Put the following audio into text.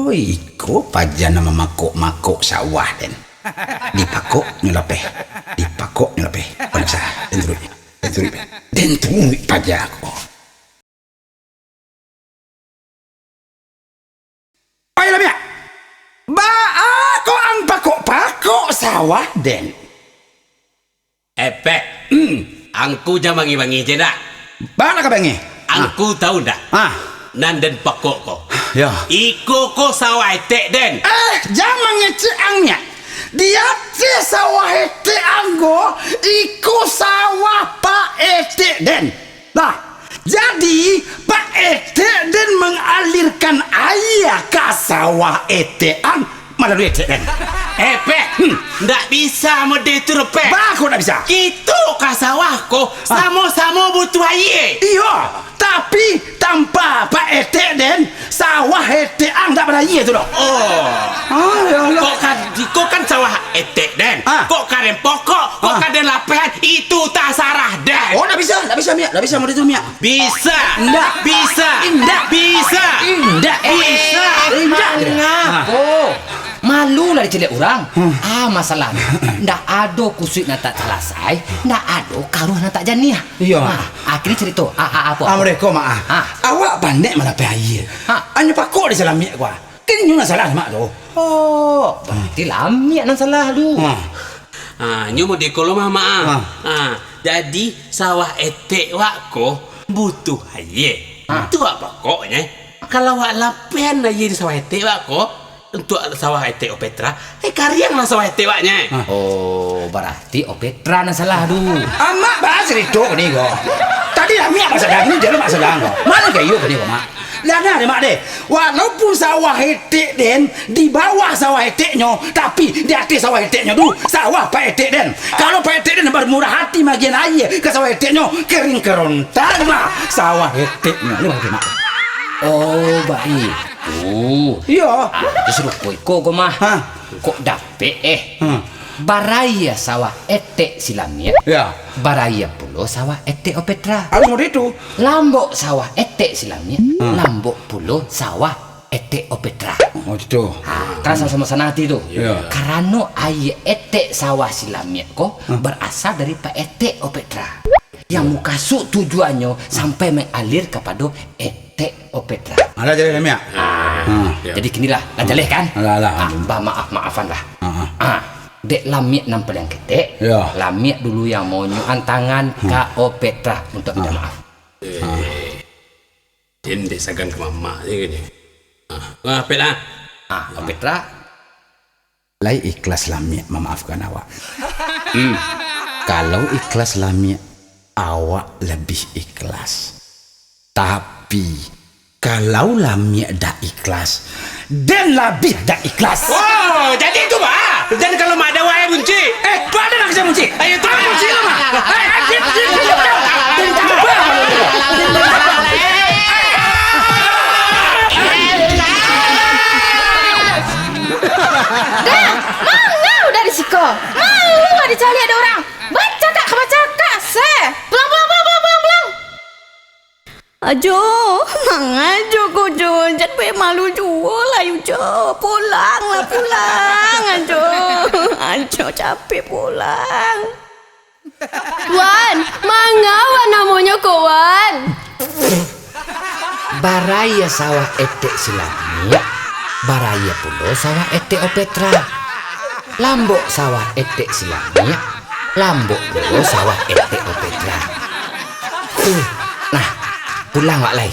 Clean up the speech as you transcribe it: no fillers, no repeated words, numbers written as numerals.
Oh, iko pajan nama makuk-makuk sawah den. Dipakuk nyelapeh. Dipakuk nyelapeh. Pada sah. Den turun pajak aku. Ayolah biar. Aku ang pakuk-pakuk sawah den. Epek. Angku jangan bangi-bangi je dak. Bana ka bengi? Angku tahu dak. Nanden pakuk ko. Ya. Iko ko sawah etek den. Jangan ngecek angnya. Dia ti sawah etek anggo, iku sawah Pak Etek den. Lah, jadi Pak Etek den mengalirkan air ke sawah etekan melalui etek den. Epek. Ndak bisa mode tu repek. Baku ndak bisa. Itu ka sawah ko sama-sama butuh air. Iya, tapi tanpa Pak Etek den, sawah etekan tak berair tu dah. Ya Allah. Kok kan sawah etek den. Kok karen pokok, kok karen lapehan itu tak sarah den. Oh, ndak bisa Mia, ndak bisa mode tu Mia. Bisa. Ndak Bisa. Indah. Bisa. Indah. Bisa. Indah. Ngapo? Malu lah dicilek orang. Masalahnya ndak ada kusuk nak tak selesai, ndak ada karuh nak tak janiah. Iya. Akhirnya cerita apa? Assalamualaikum mak. Awak pandai mana air. Hanya pakuk di salam miak gua. Kini nyuna salah mak tu. Oh, berarti lamiak nan salah lu. Nyu mau dekolo mama. Jadi sawah etek wak ko butuh air. Itu apa pokoknya. Kalau wak lapian air di sawah etek wak ko untuk sawah etek Opetra, kariang lah sawah etek waknya. Oh, berarti Opetra nan salah lu. Mak bahas itu ni go. Tadi lah miak masalah ni dia masalah go. Mana kayu ni go mak? Lana deh mak deh. Walaupun sawah etek den di bawah sawah eteknya, tapi di atas sawah eteknya tu sawah Pak Etek den. Kalau Pak Etek den bermurah hati bagian air ke sawah eteknya kering kerontang mak sawah eteknya. Ni mak. Oh, baik. Iya. Disuruh kau mah. Kok dapet baraya sawah etek silamnya. Ya. Baraya pulo sawah etek Opetra. Harus mau itu. Lambok sawah etek silamnya. Lambok pulo sawah etek Opetra. Oh itu. Karena sama-sama sanati tu. Ya. Karena air etek sawah silamnya kok berasal dari Pak Etek Opetra. Yang mukasuk tujuannya sampai mengalir kepada etek Opetra. Ada jadi miak. Jadi kinilah lah jaleh kan? Alah. Maafan lah. Dek lamiak nampel yang ketek. Ya. Lamiak dulu yang mau nyuan tangan ke Opetra untuk minta maaf. Den dek sagan ke mama je gini. Pet lah. Opetra Lai ikhlas lamiak memaafkan awak. Kalau ikhlas lamiak, awak lebih ikhlas. Tapi kalau lamiak dah ikhlas, dan lebih dah ikhlas. Oh, jadi itu bah. Dan kalau mak ada wae bunci. Tu ada nak saya munci. Ayo tu munci lah mak. Mangau dari siko. Malu ada cari ada orang. Baca kak se. Pulang. Ajo, ajo ko jo. Jangan pe malu jual lah you jo. Pulang. Ajo capek pulang. Wan, mangau namanya ko Wan. baraya sawah etek silamia. Baraya pulo sawah etek Opetra. Lambok sawah etek silamia. Lambok pulo sawah etek Opetra. Nah, pulang wak lai.